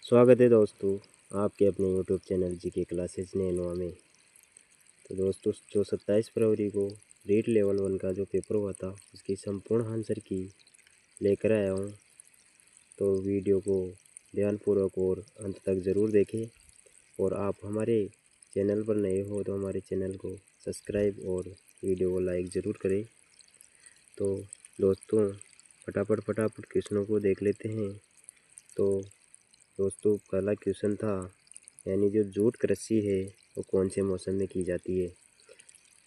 स्वागत है दोस्तों आपके अपने यूट्यूब चैनल जीके क्लासेज नैनोवा में। तो दोस्तों जो 27 फरवरी को रीट लेवल 1 का जो पेपर हुआ था उसकी संपूर्ण आंसर की लेकर आया हूँ। तो वीडियो को ध्यानपूर्वक और अंत तक ज़रूर देखें और आप हमारे चैनल पर नए हो तो हमारे चैनल को सब्सक्राइब और वीडियो को लाइक ज़रूर करें। तो दोस्तों फटाफट क्वेश्चनों को देख लेते हैं। तो दोस्तों पहला क्वेश्चन था यानी जो जूट कृषि है वो कौन से मौसम में की जाती है।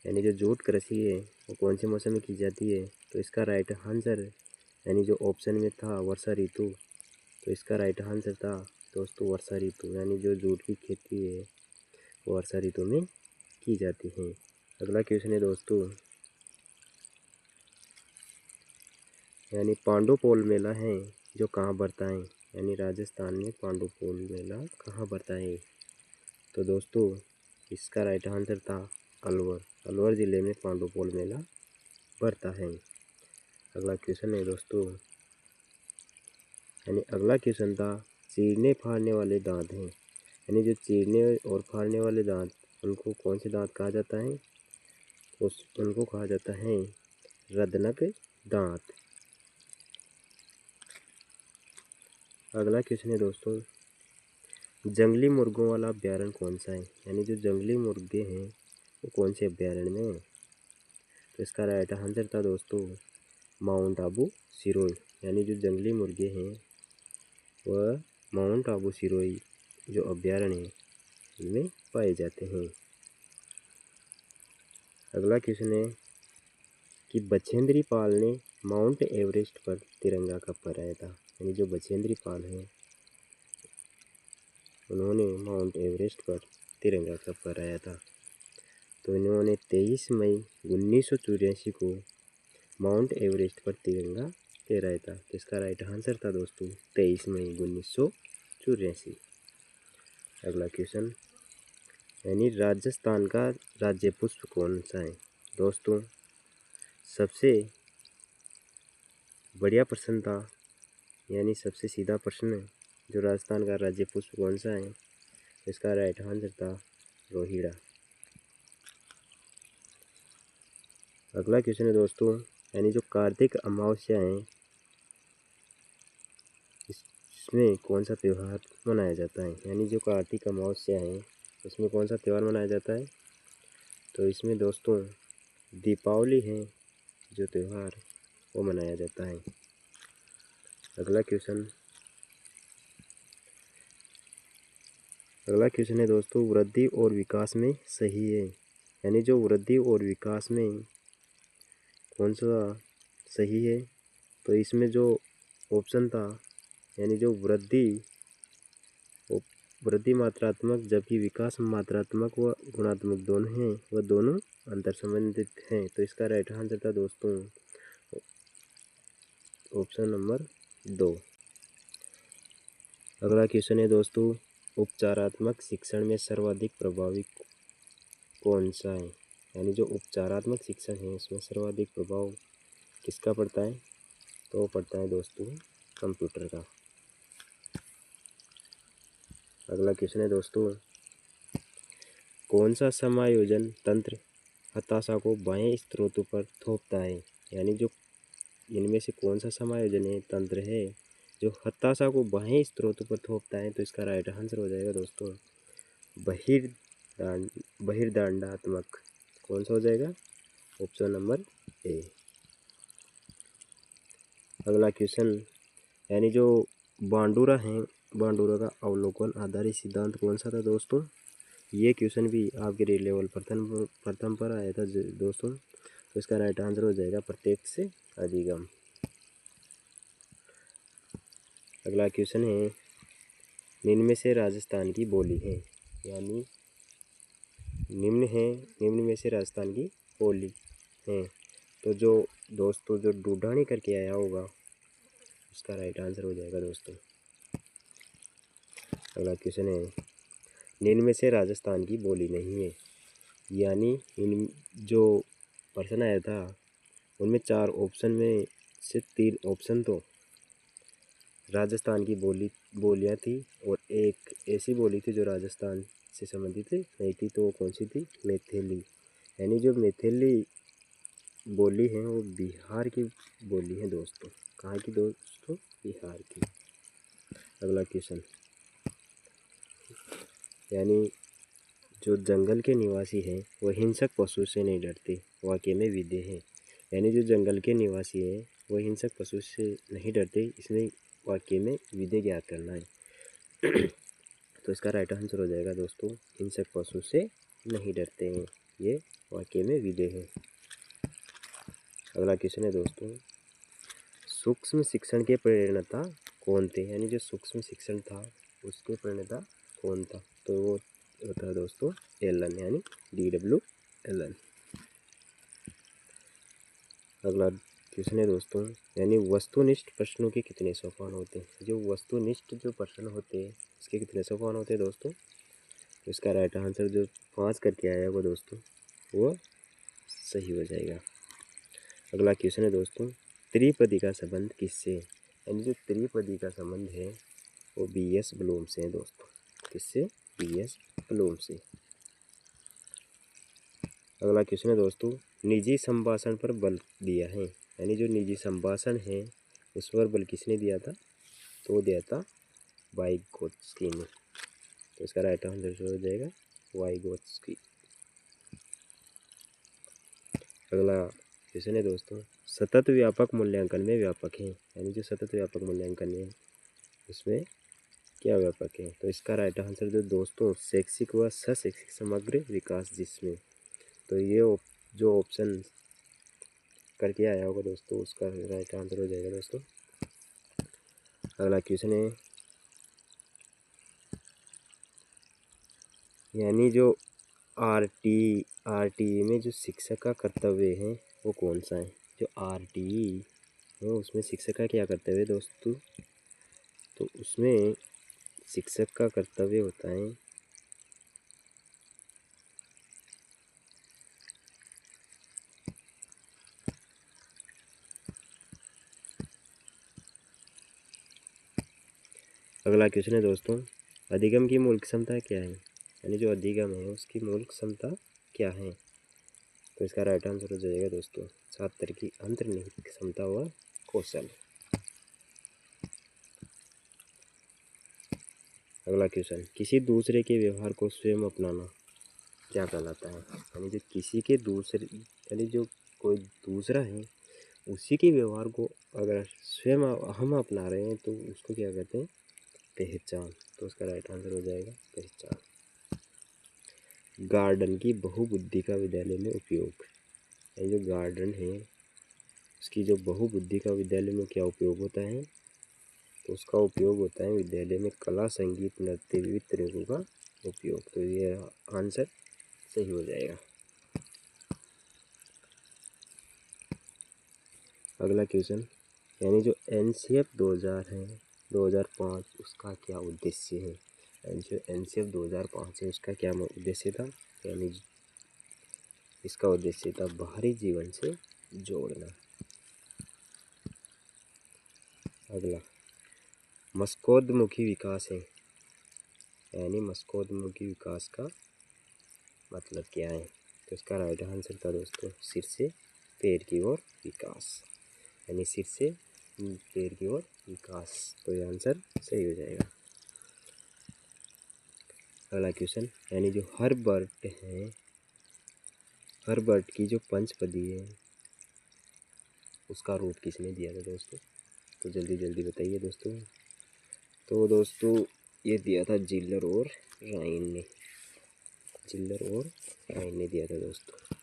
यानी जो जूट कृषि है वो कौन से मौसम में की जाती है। तो इसका राइट आंसर यानी जो ऑप्शन में था वर्षा ऋतु। तो इसका राइट आंसर था दोस्तों वर्षा ऋतु। यानी जो जूट की खेती है वो वर्षा ऋतु में की जाती है। अगला क्वेश्चन है दोस्तों यानी पांडुपोल मेला है जो कहाँ पड़ता है। यानी राजस्थान में पांडुपोल मेला कहाँ पड़ता है। तो दोस्तों इसका राइट आंसर था अलवर ज़िले में पांडुपोल मेला पड़ता है। अगला क्वेश्चन है दोस्तों यानी अगला क्वेश्चन था चीरने फाड़ने वाले दांत हैं। यानी जो चीरने और फाड़ने वाले दांत उनको कौन से दांत कहा जाता है। उनको कहा जाता है रदनक दांत। अगला क्वेश्चन है दोस्तों जंगली मुर्गों वाला अभ्यारण्य कौन सा है। यानी जो जंगली मुर्गे हैं वो कौन से अभ्यारण्य में है। तो इसका राइट आंसर था दोस्तों माउंट आबू सिरोही। यानी जो जंगली मुर्गे हैं वह माउंट आबू सिरोही जो अभ्यारण्य है इनमें पाए जाते हैं। अगला क्वेश्चन है कि बछेंद्री पाल ने माउंट एवरेस्ट पर तिरंगा कब फहराया था। यानी जो बछेंद्री पाल हैं उन्होंने माउंट एवरेस्ट पर तिरंगा कब फहराया था। तो इन्होंने 23 मई 1984 को माउंट एवरेस्ट पर तिरंगा फहराया था। तो इसका राइट आंसर था दोस्तों 23 मई 1984। अगला क्वेश्चन यानी राजस्थान का राज्य पुष्प कौन सा है। दोस्तों सबसे बढ़िया प्रश्न था यानी सबसे सीधा प्रश्न जो राजस्थान का राज्य पुष्प कौन सा है। इसका राइट आंसर था रोहिड़ा। अगला क्वेश्चन है दोस्तों यानी जो कार्तिक अमावस्या है इसमें कौन सा त्यौहार मनाया जाता है। यानी जो कार्तिक अमावस्या है उसमें कौन सा त्यौहार मनाया जाता है। तो इसमें दोस्तों दीपावली है जो त्यौहार वो मनाया जाता है। अगला क्वेश्चन है दोस्तों वृद्धि और विकास में सही है। यानी जो वृद्धि और विकास में कौन सा सही है। तो इसमें जो ऑप्शन था यानी जो वृद्धि मात्रात्मक जबकि विकास मात्रात्मक व गुणात्मक दोनों हैं वह दोनों अंतर संबंधित हैं। तो इसका राइट आंसर था दोस्तों ऑप्शन नंबर 2। अगला क्वेश्चन है दोस्तों उपचारात्मक शिक्षण में सर्वाधिक प्रभावी कौन सा है। यानी जो उपचारात्मक शिक्षण है उसमें सर्वाधिक प्रभाव किसका पड़ता है। तो वो पड़ता है दोस्तों कंप्यूटर का। अगला क्वेश्चन है दोस्तों कौन सा समायोजन तंत्र हताशा को बाह्य स्रोतों पर थोपता है। यानी जो इनमें से कौन सा समायोजन है तंत्र है जो हताशा को बाह्य स्रोतों पर थोपता है। तो इसका राइट आंसर हो जाएगा दोस्तों बहिर्दंडात्मक। कौन सा हो जाएगा ऑप्शन नंबर ए। अगला क्वेश्चन यानी जो बांडुरा है बांडुरा का अवलोकन आधारित सिद्धांत कौन सा था दोस्तों। ये क्वेश्चन भी आपके रीड लेवल प्रथम पर आया था दोस्तों। तो इसका राइट आंसर हो जाएगा प्रत्यक्ष अधिगम। अगला क्वेश्चन है निम्न में से राजस्थान की बोली है। यानी निम्न में से राजस्थान की बोली है। तो जो दोस्तों जो ढूंढानी करके आया होगा इसका राइट आंसर हो जाएगा दोस्तों। अगला क्वेश्चन है निम्न में से राजस्थान की बोली नहीं है। यानी इन जो प्रश्न आया था उनमें 4 ऑप्शन में से 3 ऑप्शन तो राजस्थान की बोलियाँ थी और एक ऐसी बोली थी जो राजस्थान से संबंधित नहीं थी, तो वो कौन सी थी? मैथिली। यानी जो मैथिली बोली है वो बिहार की बोली है दोस्तों। कहाँ की दोस्तों? बिहार की। अगला क्वेश्चन, यानी जो जंगल के निवासी हैं वो हिंसक पशु से नहीं डरते, वाक्य में विधेय है। यानी जो जंगल के निवासी हैं वो हिंसक पशु से नहीं डरते, इसमें वाक्य में विधेय ज्ञात करना है। तो इसका राइट आंसर हो जाएगा दोस्तों, हिंसक पशु से नहीं डरते हैं, ये वाक्य में विधेय है। अगला क्वेश्चन है दोस्तों, सूक्ष्म शिक्षण के प्रणेता कौन थे? यानी जो सूक्ष्म शिक्षण था उसके प्रणेता कौन था? तो वो होता है दोस्तों एलन, यानी DW एलन। अगला क्वेश्चन है दोस्तों, यानी वस्तुनिष्ठ प्रश्नों के कितने सोपान होते हैं? जो वस्तुनिष्ठ जो प्रश्न होते हैं इसके कितने सोपान होते हैं दोस्तों? तो इसका राइट आंसर जो 5 करके आया वो दोस्तों वो सही हो जाएगा। अगला क्वेश्चन है दोस्तों, त्रिपदी का संबंध किससे? यानी जो त्रिपदी का संबंध है वो BS ब्लूम से है दोस्तों। किससे? BS ब्लूम से। अगला क्वेश्चन है दोस्तों, निजी संभाषण पर बल दिया है। यानी जो निजी संभाषण है उस पर बल किसने दिया था? तो दिया था वाइगोत्स्की ने। तो इसका राइट आंसर हो जाएगा वाइगोत्स्की। अगला क्वेश्चन है दोस्तों, सतत व्यापक मूल्यांकन में व्यापक है। यानी जो सतत व्यापक मूल्यांकन है उसमें क्या व्यापक है? तो इसका राइट आंसर जो दोस्तों शैक्षिक व सशैक्षिक समग्र विकास जिसमें, तो ये जो ऑप्शन करके आया होगा दोस्तों उसका राइट आंसर हो जाएगा दोस्तों। अगला क्वेश्चन है, यानी जो RTE में जो शिक्षक का कर्तव्य है वो कौन सा है? जो RTE है उसमें शिक्षक का क्या कर्तव्य है दोस्तों? तो उसमें शिक्षक का कर्तव्य होता है अगला क्वेश्चन है दोस्तों, अधिगम की मूल क्षमता क्या है? यानी जो अधिगम है उसकी मूल क्षमता क्या है? तो इसका राइट आंसर हो जाएगा दोस्तों छात्र की अंतर्निहित क्षमता व कौशल। अगला क्वेश्चन, किसी दूसरे के व्यवहार को स्वयं अपनाना क्या कहलाता है? यानी जो किसी के दूसरे, यानी जो कोई दूसरा है उसी के व्यवहार को अगर स्वयं हम अपना रहे हैं तो उसको क्या कहते हैं? पहचान। तो उसका राइट आंसर हो जाएगा पहचान। गार्डन की बहुबुद्धि का विद्यालय में उपयोग। ये जो गार्डन है उसकी जो बहुबुद्धि का विद्यालय में क्या उपयोग होता है? तो उसका उपयोग होता है विद्यालय में कला, संगीत, नृत्य, विविध तरीकों का उपयोग। तो ये आंसर सही हो जाएगा। अगला क्वेश्चन, यानी जो NCF 2000 है 2005 उसका क्या उद्देश्य है? यानी जो NCF 2005 है उसका क्या उद्देश्य था? यानी इसका उद्देश्य था बाहरी जीवन से जोड़ना। अगला, मस्कोद्मुखी विकास है। यानी मस्कोद्मुखी विकास का मतलब क्या है? तो इसका राइट आंसर था दोस्तों सिर से पैर की ओर विकास। यानी सिर से पैर की ओर विकास। तो ये आंसर सही हो जाएगा। अगला क्वेश्चन, यानी जो हर बर्ट है, हर बर्ट की जो पंचपदी है उसका रूप किसने दिया था दोस्तों? तो जल्दी जल्दी बताइए दोस्तों। तो दोस्तों ये दिया था जिलर और राइन ने। जिलर और राइन ने दिया था दोस्तों।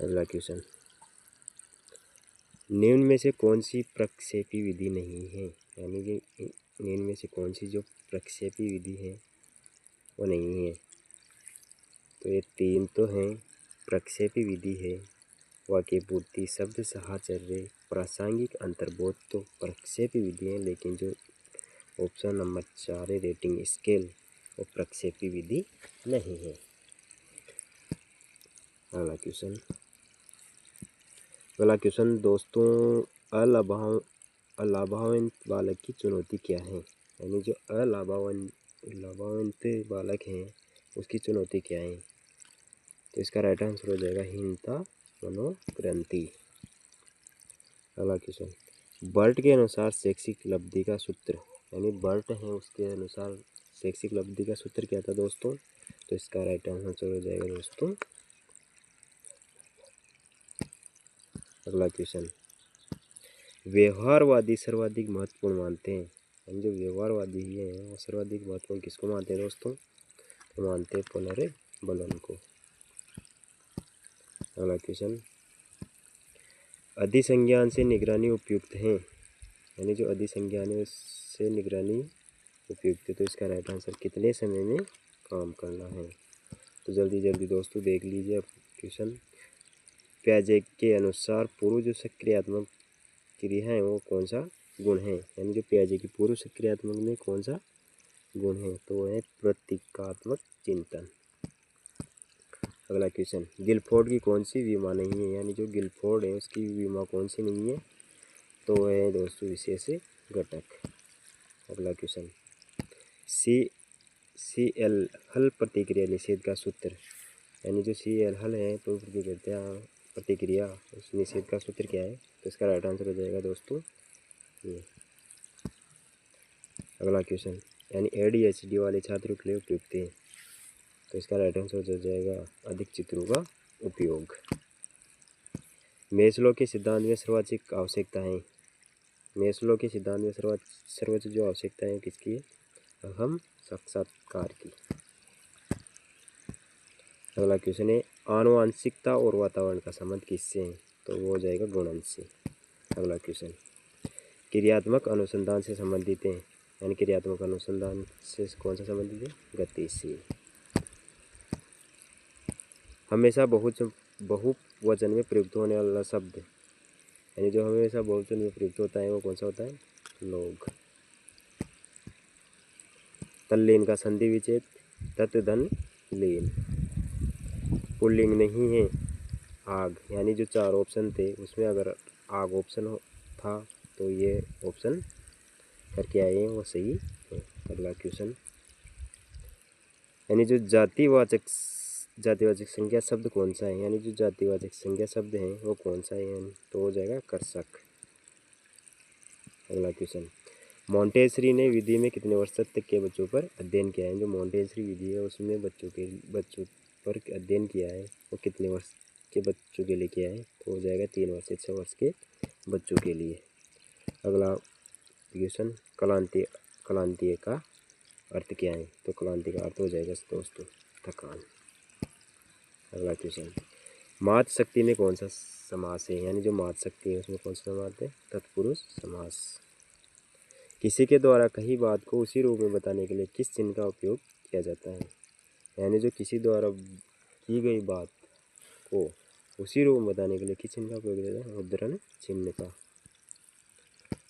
अगला क्वेश्चन, निम्न में से कौन सी प्रक्षेपी विधि नहीं है? यानी कि निम्न में से कौन सी जो प्रक्षेपी विधि है वो नहीं है? तो ये 3 तो हैं। प्रक्षेपी विधि है, वाक्य पूर्ति, शब्द साहचर्य, प्रासंगिक अंतर्बोध तो प्रक्षेपी विधि है। लेकिन जो ऑप्शन नंबर 4 है रेटिंग स्केल वो प्रक्षेपी विधि नहीं है। अगला क्वेश्चन दोस्तों, अलाभावंत बालक की चुनौती क्या है, यानी जो अलाभावंत बालक हैं उसकी चुनौती क्या है। तो इसका राइट आंसर हो जाएगा हीनता मनोग्रंथि। अगला क्वेश्चन, बर्ट के अनुसार शैक्षिक उपलब्धि का सूत्र, यानी बर्ट है उसके अनुसार शैक्षिक उपलब्धि का सूत्र क्या था दोस्तों। तो इसका राइट आंसर हो जाएगा दोस्तों, अगला क्वेश्चन, व्यवहारवादी सर्वाधिक महत्वपूर्ण मानते हैं, यानी जो व्यवहारवादी है वो सर्वाधिक महत्वपूर्ण किसको मानते हैं दोस्तों। तो मानते हैं पुनर्बलन को। अगला क्वेश्चन, अधिसंज्ञान से निगरानी उपयुक्त है, यानी जो अधिसंज्ञान से निगरानी उपयुक्त है। तो इसका राइट आंसर कितने समय में काम करना है। तो जल्दी जल्दी दोस्तों देख लीजिए अब क्वेश्चन। पियाजे के अनुसार पूर्व जो सक्रियात्मक क्रिया है वो कौन सा गुण है, यानी जो पियाजे की पूर्व सक्रियात्मक में कौन सा गुण है। तो वो है प्रतीकात्मक चिंतन। अगला क्वेश्चन, गिलफोर्ड की कौन सी विमा नहीं है, यानी जो गिलफोर्ड है उसकी विमा कौन सी नहीं है। तो वह है दोस्तों विशेष घटक। अगला क्वेश्चन, CL हल प्रतिक्रिया निषेध का सूत्र, यानी जो CL हल है तो प्रतिक्रिया उस निषेध का सूत्र क्या है। तो इसका राइट आंसर हो जाएगा दोस्तों ये। अगला क्वेश्चन, यानी ADHD वाले छात्रों के लिए उपयुक्त है। तो इसका राइट आंसर हो जाएगा अधिक चित्रों का उपयोग। मेस्लो के सिद्धांत में सर्वाधिक आवश्यकता है, मेस्लो के सिद्धांत में सर्वोच्च जो आवश्यकता है किसकी है, अहम साक्षात्कार की। अगला क्वेश्चन है, आनुवांशिकता और वातावरण का संबंध किससे है। तो वो हो जाएगा गुणन से। अगला क्वेश्चन, क्रियात्मक अनुसंधान से संबंधित है, यानी क्रियात्मक अनुसंधान से कौन सा संबंधित है, गतिशील। हमेशा बहुवचन में प्रयुक्त होने वाला शब्द, यानी जो हमेशा बहुवचन में प्रयुक्त होता है वो कौन सा होता है, लोग। तल्लीन का संधि विच्छेद तत्धन लीन। पुल्लिंग नहीं है आग, यानी जो 4 ऑप्शन थे उसमें अगर आग ऑप्शन था तो ये ऑप्शन करके आए हैं वो सही है। अगला क्वेश्चन, यानी जो जातिवाचक संज्ञा शब्द कौन सा है, यानी जो जातिवाचक संज्ञा शब्द है वो कौन सा है, तो हो जाएगा कर्षक। अगला क्वेश्चन, मोंटेसरी ने विधि में कितने वर्ष तक के बच्चों पर अध्ययन किया है। जो मोंटेसरी विधि है उसमें बच्चों पर अध्ययन किया है वो कितने वर्ष के बच्चों के लिए किया है। तो हो जाएगा 3 वर्ष से 6 वर्ष के बच्चों के लिए। अगला क्वेश्चन, क्लांतीय का अर्थ क्या है। तो क्लांति का अर्थ हो जाएगा दोस्तों थकान। अगला क्वेश्चन, मात शक्ति में कौन सा समास है, यानी जो मात शक्ति है उसमें कौन सा समास है, तत्पुरुष समास। किसी के द्वारा कही बात को उसी रूप में बताने के लिए किस चिन्ह का उपयोग किया जाता है, यानी जो किसी द्वारा की गई बात को उसी रूप में बताने के लिए किस चिन्ह का उपयोग किया जाता है, मुद्रण चिन्ह का।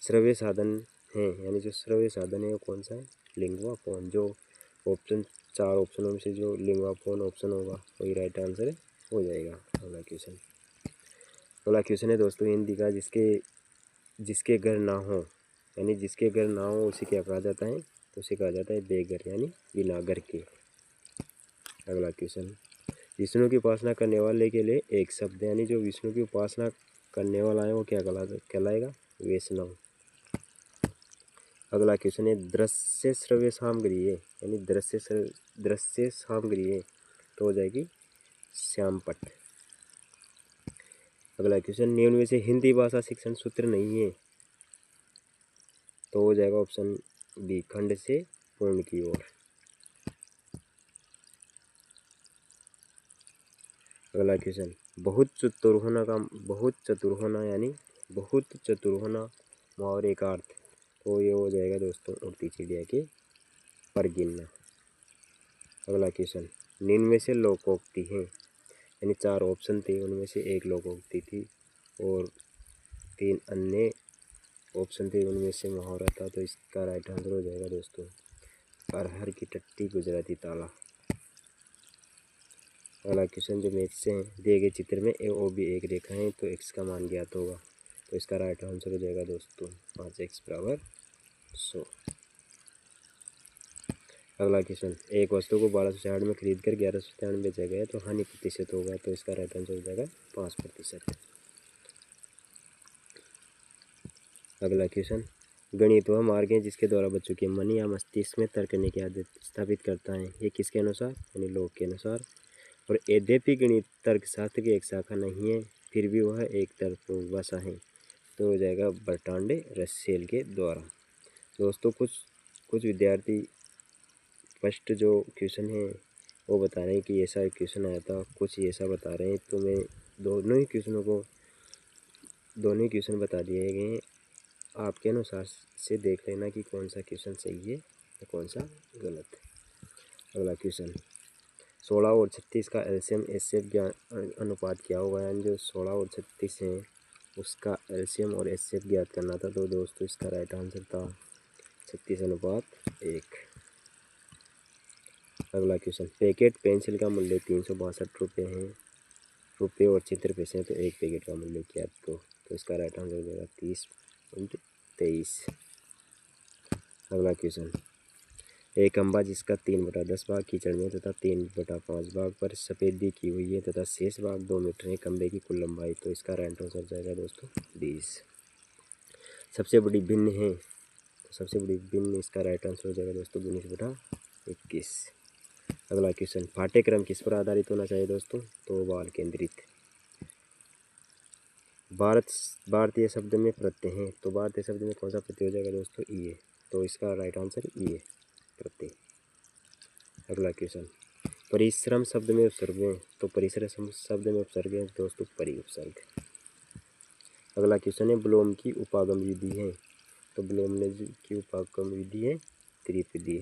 श्रव्य साधन है, यानी जो श्रव्य साधन है वो कौन सा है, लिंगवा फोन। जो ऑप्शन 4 ऑप्शनों में से जो लिंगवा फोन ऑप्शन होगा वही राइट आंसर हो जाएगा। अगला क्वेश्चन है दोस्तों हिंदी का, जिसके घर ना हो, यानी जिसके घर ना हो उसे क्या कहा जाता है। तो उसे कहा जाता है बेघर, यानी बिना घर के। अगला क्वेश्चन, विष्णु की उपासना करने वाले के लिए एक शब्द, यानी जो विष्णु की उपासना करने वाला है वो क्या कहलाएगा, वैष्णव। अगला क्वेश्चन है, दृश्य श्रव्य सामग्री है, यानी दृश्य सामग्री है तो हो जाएगी श्यामपट्ट। अगला क्वेश्चन, निम्न में से हिंदी भाषा शिक्षण सूत्र नहीं है। तो हो जाएगा ऑप्शन बी, खंड से पूर्ण की ओर। अगला क्वेश्चन, बहुत चतुर होना यानी बहुत चतुर होना मुहावरे का अर्थ। तो ये हो जाएगा दोस्तों उड़ती चिड़िया के पर गिनना। अगला क्वेश्चन, निम्न में से लोकोक्ति है, यानी 4 ऑप्शन थे उनमें से एक लोकोक्ति थी और 3 अन्य ऑप्शन थे उनमें से मुहावरा था। तो इसका राइट आंसर हो जाएगा दोस्तों अरहर की टट्टी गुजराती ताला। अगला क्वेश्चन जो मैथ से हैं, दिए गए चित्र में ए ओ बी एक रेखा है तो एक्स का मान ज्ञात होगा। तो इसका राइट आंसर हो जाएगा दोस्तों 5x बराबर 100। अगला क्वेश्चन, एक वस्तु को 1260 में खरीद कर 1193 में बेचा गया तो हानि प्रतिशत होगा, तो इसका राइट आंसर हो जाएगा 5%। अगला क्वेश्चन, गणित वह मार्ग है जिसके द्वारा बच्चों के मन या मस्तिष्क में तर्क करने की आदत स्थापित करता है। ये किसके अनुसार, यानी लोग के अनुसार। और यद्यपि गणित तर्कशास्त्र की एक शाखा नहीं है, फिर भी वह एक तर्कभाषा है, तो हो जाएगा बर्ट्रांड रसेल के द्वारा। दोस्तों कुछ विद्यार्थी फर्स्ट जो क्वेश्चन है वो बता रहे हैं कि ऐसा एक क्वेश्चन आया था, कुछ ऐसा बता रहे हैं, तो मैं दोनों ही क्वेश्चन बता दिए गए हैं। आपके अनुसार से देख लेना कि कौन सा क्वेश्चन सही है या कौन सा गलत। अगला क्वेश्चन, 16 और 36 का एलसीएम एचसीएफ ज्ञात अनुपात क्या होगा, यानी जो 16 और 36 हैं उसका एलसीएम और एचसीएफ ज्ञात करना था। तो दोस्तों इसका राइट आंसर था 36:1। अगला क्वेश्चन, पैकेट पेंसिल का मूल्य 362 रुपये और 76 पैसे हैं, तो एक पैकेट का मूल्य क्या है, तो इसका राइट आंसर हो जाएगा 30.23। अगला क्वेश्चन, एक खंभा जिसका 3/10 भाग कीचड़ में तथा 3/5 भाग पर सफ़ेदी की हुई है तथा शेष भाग 2 मीटर है, खंभे की कुल लंबाई, तो इसका राइट आंसर हो जाएगा दोस्तों 20। सबसे बड़ी भिन्न है, तो सबसे बड़ी भिन्न इसका राइट आंसर हो जाएगा दोस्तों 19/21। अगला क्वेश्चन, पाठ्यक्रम किस पर आधारित होना चाहिए दोस्तों, तो बाल केंद्रित। भारतीय शब्द में प्रत्यय हैं, तो भारतीय शब्द में कौन सा प्रत्यय हो जाएगा दोस्तों, ई है, तो इसका राइट आंसर ई है, प्रत्यय। अगला क्वेश्चन, परिश्रम शब्द में उपसर्ग है, तो परिश्रम शब्द में उपसर्ग है दोस्तों परि उपसर्ग। अगला क्वेश्चन है, ब्लोम की उपागम विधि है, तो ब्लोम ने की उपागम विधि है त्रिपदी।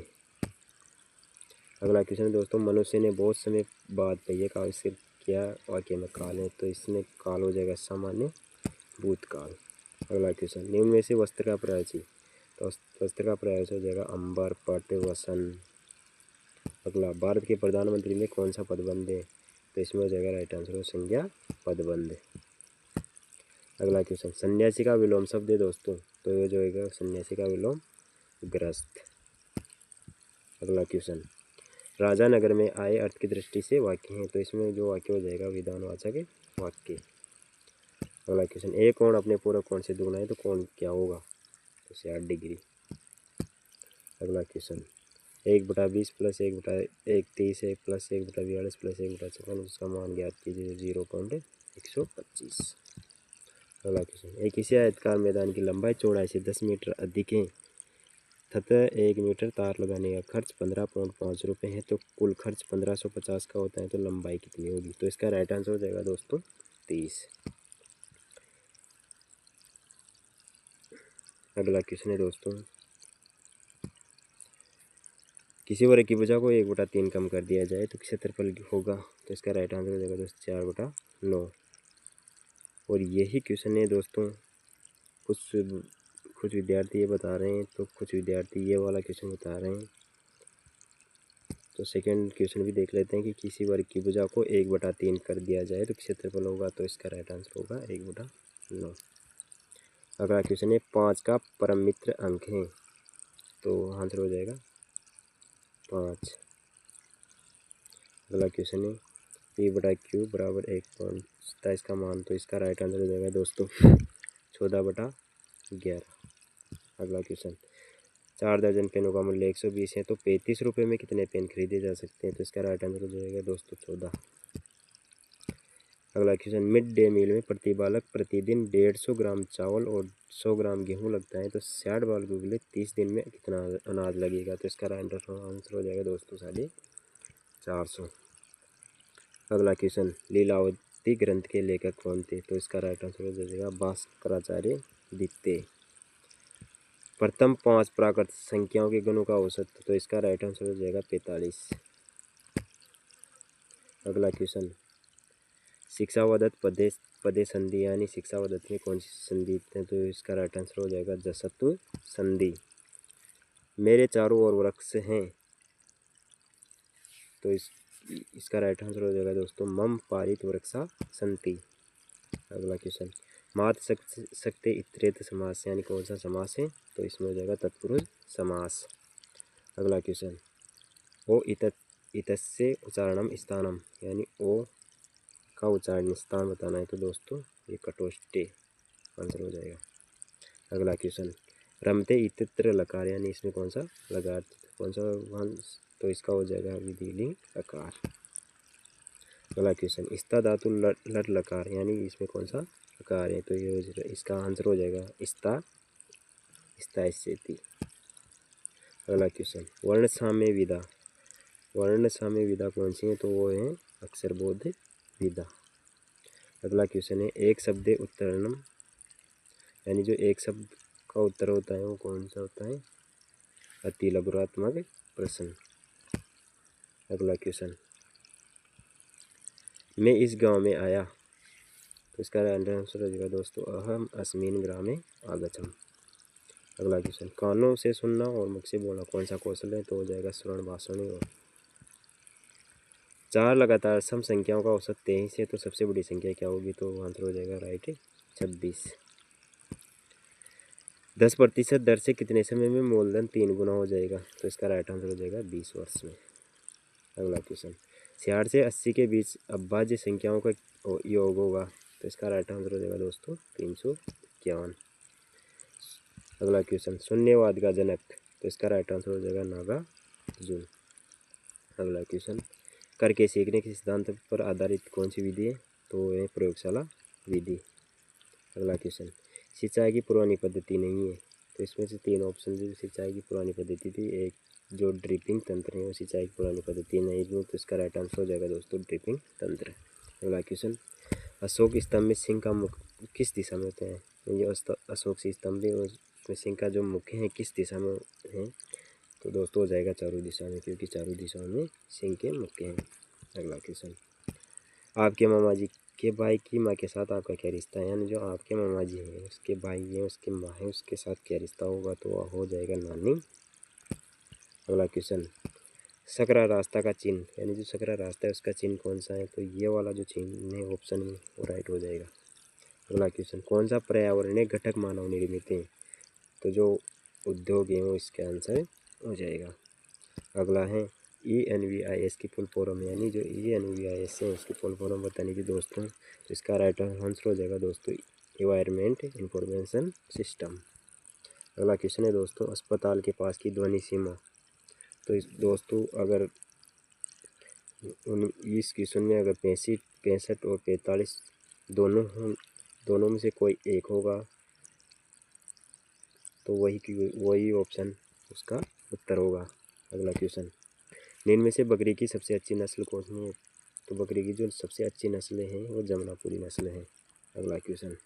अगला क्वेश्चन है दोस्तों, मनुष्य ने बहुत समय बाद पहिए का आविष्कार किया, वाक्य में काल है, तो इसमें काल हो जाएगा सामान्य भूतकाल। अगला क्वेश्चन, निम्न में से वस्त्र का प्रयासी, तो वस्त्र का प्रयास हो जाएगा अंबर पट वसन। अगला, भारत के प्रधानमंत्री में कौन सा पदबंध है, तो इसमें हो जाएगा राइट आंसर संज्ञा पदबंध। अगला क्वेश्चन, सन्यासी का विलोम शब्द है दोस्तों, तो ये जो है सन्यासी का विलोम ग्रस्त। अगला क्वेश्चन, राजा नगर में आए अर्थ की दृष्टि से वाक्य हैं, तो इसमें जो वाक्य हो जाएगा विधानवाचक वाक्य। अगला क्वेश्चन, एक कोण अपने पूरक कोण से दुगना है, तो कोण क्या होगा, तो 60 डिग्री। अगला क्वेश्चन, 1/20 प्लस 1/30 है प्लस 1/42 प्लस 1/56, उसका मान ज्ञात कीजिए 0.125। अगला क्वेश्चन, एक किसी आयताकार मैदान की लंबाई चौड़ाई से 10 मीटर अधिक है तथा 1 मीटर तार लगाने का खर्च 15.5 रुपये है, तो कुल खर्च 1550 का होता है, तो लंबाई कितनी होगी, तो इसका राइट आंसर हो जाएगा दोस्तों 30। अगला क्वेश्चन है दोस्तों, किसी वर्ग की भुजा को 1/3 कम कर दिया जाए तो क्षेत्रफल होगा, तो इसका राइट आंसर हो जाएगा दोस्तों 4/9। और यही क्वेश्चन है दोस्तों, कुछ विद्यार्थी ये बता रहे हैं, तो कुछ विद्यार्थी ये वाला क्वेश्चन बता रहे हैं। तो सेकंड क्वेश्चन भी देख लेते हैं कि किसी वर्ग की भुजा को 1/3 कर दिया जाए तो क्षेत्रफल होगा, तो इसका राइट आंसर होगा 1/9। अगला क्वेश्चन है, 5 का परम मित्र अंक है, तो आंसर हो जाएगा 5। अगला क्वेश्चन है, p/q बराबर 1.27 का मान, तो इसका राइट आंसर हो जाएगा दोस्तों 14/11। अगला क्वेश्चन, 4 दर्जन पेनों का मूल्य 120 है, तो 35 रुपये में कितने पेन खरीदे जा सकते हैं, तो इसका राइट आंसर हो जाएगा दोस्तों 14। अगला क्वेश्चन, मिड डे मील में प्रति बालक प्रतिदिन 150 ग्राम चावल और 100 ग्राम गेहूँ लगता है, तो 60 बालकों के लिए 30 दिन में कितना अनाज लगेगा, तो इसका राइट आंसर हो जाएगा दोस्तों 450। अगला क्वेश्चन, लीलावती ग्रंथ के लेखक कौन थे, तो इसका राइट आंसर हो जाएगा भास्कराचार्य द्वितीय। प्रथम 5 प्राकृत संख्याओं के गुणों का औसत, तो इसका राइट आंसर हो जाएगा 45। अगला क्वेश्चन, शिक्षावदत्त पदे संधि यानी शिक्षावदत्त में कौन सी संधि है, तो इसका राइट आंसर हो जाएगा जसत्व संधि। मेरे चारों ओर वृक्ष हैं, तो इसका राइट आंसर हो जाएगा दोस्तों मम पारित वृक्षा संति। अगला क्वेश्चन, मात सकते इतरेत समास यानी कौन सा समास है, तो इसमें हो जाएगा तत्पुरुष समास। अगला क्वेश्चन, ओ इतस्य उच्चारणम स्थानम यानी ओ का उच्चारण स्थान बताना है, तो दोस्तों ये कटोष्टे आंसर हो जाएगा। अगला क्वेश्चन, रमते इतत्र लकार यानी इसमें कौन सा लकार, कौन सा वंश, तो इसका हो जाएगा विधिलिंग लकार। अगला क्वेश्चन, स्था धातु लट लकार यानी इसमें कौन सा लकार है, तो ये इसका आंसर हो जाएगा स्था स्थिति। अगला क्वेश्चन, वर्ण साम्य विधा, वर्ण साम्य विधा कौन सी है, तो वो है अक्षरबोध विधा। अगला क्वेश्चन है, एक शब्द उत्तरणम यानी जो एक शब्द का उत्तर होता है वो कौन सा होता है, अति लघुरात्मक प्रश्न। अगला क्वेश्चन, मैं इस गांव में आया, तो इसका आंसर हो जाएगा दोस्तों अहम अस्मिन् ग्रामे आगतम। अगला क्वेश्चन, कानों से सुनना और मुख से बोलना कौन सा कौशल है, तो हो जाएगा श्रवण भाषण। और 4 लगातार सम संख्याओं का औसत 23 है, तो सबसे बड़ी संख्या क्या होगी, तो आंसर हो जाएगा राइट 26। 10% दर से कितने समय में मूलधन 3 गुना हो जाएगा, तो इसका राइट आंसर हो जाएगा 20 वर्ष में। अगला क्वेश्चन, 66 से 80 के बीच अभाज्य संख्याओं का योग होगा, तो इसका राइट आंसर हो जाएगा दोस्तों 351। अगला क्वेश्चन, शून्यवाद का जनक, तो इसका राइट आंसर हो जाएगा नागार्जुन। अगला क्वेश्चन, करके सीखने के सिद्धांत पर आधारित कौन सी विधि है, तो है प्रयोगशाला विधि। अगला क्वेश्चन, सिंचाई की पुरानी पद्धति नहीं है, तो इसमें से 3 ऑप्शन जो सिंचाई की पुरानी पद्धति थी, एक जो ड्रिपिंग तंत्र है वो सिंचाई की पुरानी पद्धति नहीं है, तो इसका राइट आंसर हो जाएगा दोस्तों ड्रिपिंग तंत्र। अगला क्वेश्चन, अशोक स्तंभ में सिंह का मुख किस दिशा में होता है, ये अशोक स्तंभ है उसमें सिंह का जो मुख है किस दिशा में है, तो दोस्तों हो जाएगा चारों दिशा में, क्योंकि चारों दिशाओं में सिंह के मुख हैं। अगला क्वेश्चन, आपके मामा जी के भाई की माँ के साथ आपका क्या रिश्ता है, यानी जो आपके मामा जी हैं उसके भाई हैं उसके माँ है उसके साथ क्या रिश्ता होगा, तो हो जाएगा नानी। अगला क्वेश्चन, सकरा रास्ता का चिन्ह यानी जो सकरा रास्ता है उसका चिन्ह कौन सा है, तो ये वाला जो चिन्ह है ऑप्शन में वो राइट हो जाएगा। अगला क्वेश्चन, कौन सा पर्यावरणीय घटक मानव निर्मित है, तो जो उद्योग है वो इसका आंसर हो जाएगा। अगला है ENVIS की फुल फॉर्म यानी जो ENVIS है उसकी फुल फॉर्म बताने की दोस्तों, तो इसका राइट आंसर हो जाएगा दोस्तों एनवायरनमेंट इंफॉर्मेशन सिस्टम। अगला क्वेश्चन है दोस्तों, अस्पताल के पास की ध्वनि सीमा, तो इस दोस्तों अगर 20 क्वेश्चन में अगर 65 और 45 दोनों में से कोई एक होगा तो वही ऑप्शन उसका उत्तर होगा। अगला क्वेश्चन, निम्न में से बकरी की सबसे अच्छी नस्ल कौन सी है, तो बकरी की जो सबसे अच्छी नस्लें हैं वो जमनापुरी नस्ल है। अगला क्वेश्चन,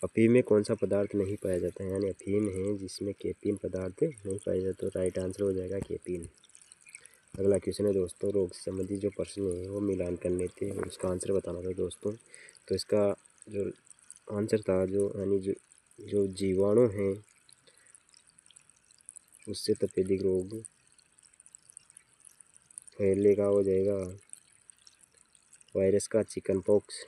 अफीम में कौन सा पदार्थ नहीं पाया जाता है, यानी अफीम है जिसमें कैफीन पदार्थ नहीं पाया जाता, तो राइट आंसर हो जाएगा कैफीन। अगला क्वेश्चन है दोस्तों, रोग से संबंधित जो प्रश्न है वो मिलान करने थे और उसका आंसर बताना था दोस्तों, तो इसका जो आंसर था जो यानी जो जीवाणु हैं उससे तपेदिक रोग फैलेगा हो जाएगा वायरस का चिकन पॉक्स,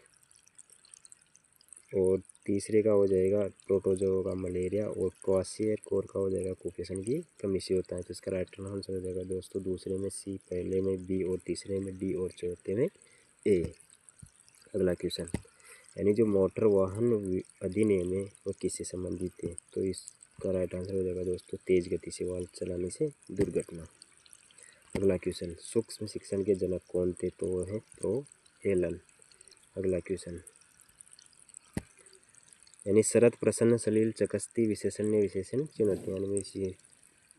और तीसरे का हो जाएगा प्रोटोजोआ का मलेरिया, और क्वाशियरकोर का हो जाएगा कुपोषण की कमी से होता है, तो इसका राइट आंसर हो जाएगा दोस्तों दूसरे में C, पहले में B और तीसरे में D और चौथे में A। अगला क्वेश्चन, यानी जो मोटर वाहन अधिनियम है वो किससे संबंधित है, तो इसका राइट आंसर हो जाएगा दोस्तों तेज गति से वाहन चलाने से दुर्घटना। अगला क्वेश्चन, सूक्ष्म शिक्षण के जनक कौन थे, तो वो है प्रो हेलन। अगला क्वेश्चन, यानी शरत प्रसन्न सलील चकस्ती विशेषण विशेषण चुनौती यानी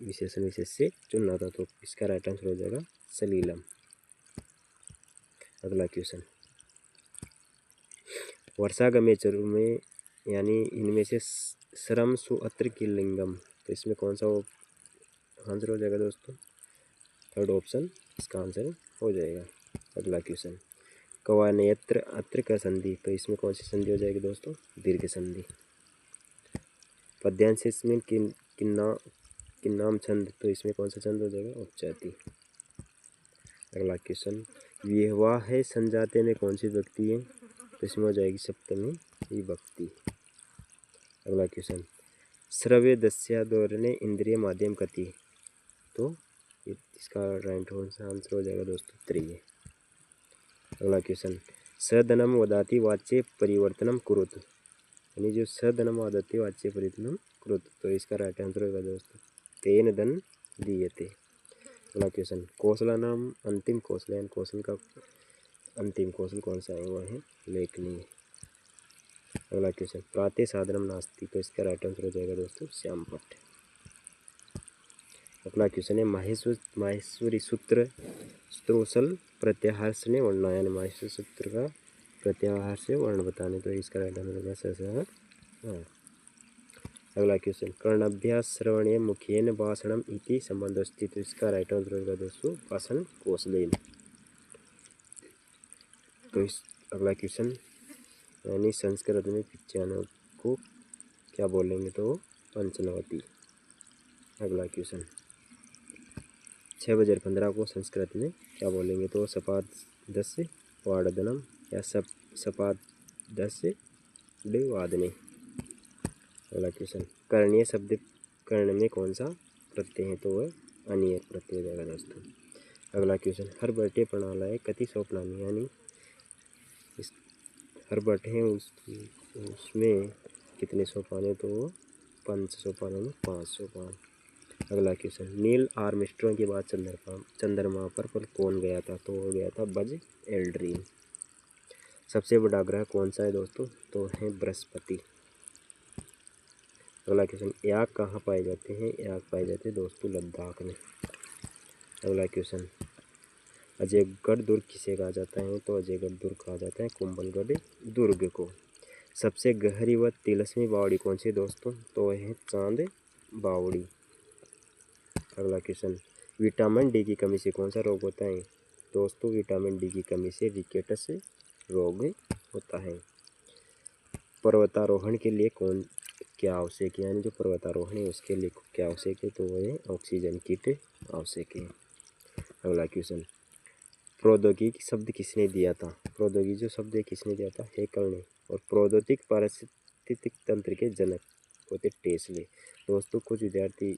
विशेषण विशेष से चुनना था, तो इसका राइट आंसर हो जाएगा सलीलम। अगला क्वेश्चन, वर्षागमे चरु में यानी इनमें से श्रम सुअत्र की लिंगम, तो इसमें कौन सा आंसर हो जाएगा दोस्तों, थर्ड ऑप्शन इसका आंसर हो जाएगा। अगला क्वेश्चन, कवानेत्र अत्र का संधि, तो इसमें कौन सी संधि हो जाएगी दोस्तों, दीर्घ संधि। पद्यांश में किन्नाम छंद, तो इसमें कौन सा छंद हो जाएगा, उपजाति। अगला क्वेश्चन, विवाह संजाते में कौन सी व्यक्ति है, तो इसमें हो जाएगी सप्तमी विभक्ति। अगला क्वेश्चन, श्रव्य दस्या दौरने इंद्रिय माध्यम कति, तो इसका राइट आंसर हो जाएगा दोस्तों 3। अगला क्वेश्चन, सधनम वदाति वाच्य परिवर्तनम कुरुत, यानी जो सधनम वदाति वाच्य परिवर्तनम कुरुत, तो इसका राइट आंसर होगा दोस्तों तेन धन दीयते। अगला क्वेश्चन, कौशला नाम अंतिम कौशल, कौशल का अंतिम कौशल कौन सा है, वो है लेखनी। अगला क्वेश्चन, प्राते साधनम नास्ति, तो इसका राइट आंसर हो जाएगा दोस्तों श्यामपट्ट। अगला क्वेश्चन है, माहेश्वरी सूत्र स्त्रोसल प्रत्याहार से वर्णना, यानी माहेश्वरी सूत्र का प्रत्याहार से वर्ण बताने, तो इसका राइट आंसर होगा स। अगला क्वेश्चन, कर्णाभ्यास श्रवणे मुखेन भाषणम इति संबंधोस्ति, तो इसका राइट आंसर होगा दोस्तों भाषण कौशलेन। तो इस अगला क्वेश्चन, यानी संस्कृत में 95 को क्या बोलेंगे, तो पंचनवती। अगला क्वेश्चन, 6/15 को संस्कृत में क्या बोलेंगे, तो सपादस्य वादनम या सपादस्य वादने। अगला क्वेश्चन, करणीय शब्द कर्ण में कौन सा प्रत्यय है, तो वह अनियर प्रत्यय हो जाएगा दोस्तों। अगला क्वेश्चन, हर बटे प्रणालाय कति सोपानी, यानी इस हर बटे हैं उसमें कितने सोपान है, तो वो 5 सोपान में 5 सोपान। अगला क्वेश्चन, नील आर्मस्ट्रांग के बाद चंद्रमा पर कौन गया था, तो वो गया था बज एल्ड्रिन। सबसे बड़ा ग्रह कौन सा है दोस्तों, तो है बृहस्पति। अगला क्वेश्चन, याक कहाँ पाए जाते हैं, याक पाए जाते हैं दोस्तों लद्दाख में। अगला क्वेश्चन, अजयगढ़ दुर्ग किसे कहा जाता है, तो अजयगढ़ दुर्ग कहा जाता है कुंभलगढ़ दुर्ग को। सबसे गहरी व तिलस्मी बावड़ी कौन सी दोस्तों, तो है चांद बावड़ी। अगला क्वेश्चन, विटामिन डी की कमी से कौन सा रोग होता है, दोस्तों विटामिन डी की कमी से रिकेटस रोग होता है। पर्वतारोहण के लिए क्या आवश्यक है, यानी जो पर्वतारोहण है उसके लिए क्या आवश्यक है, तो वह ऑक्सीजन किट आवश्यक है। अगला क्वेश्चन, प्रौद्योगिकी शब्द किसने दिया था, प्रौद्योगिकी जो शब्द है किसने दिया था, हेकल ने। और प्रौद्योगिक पारिस्थितिक तंत्र के जनक होते टेस्ले। दोस्तों कुछ विद्यार्थी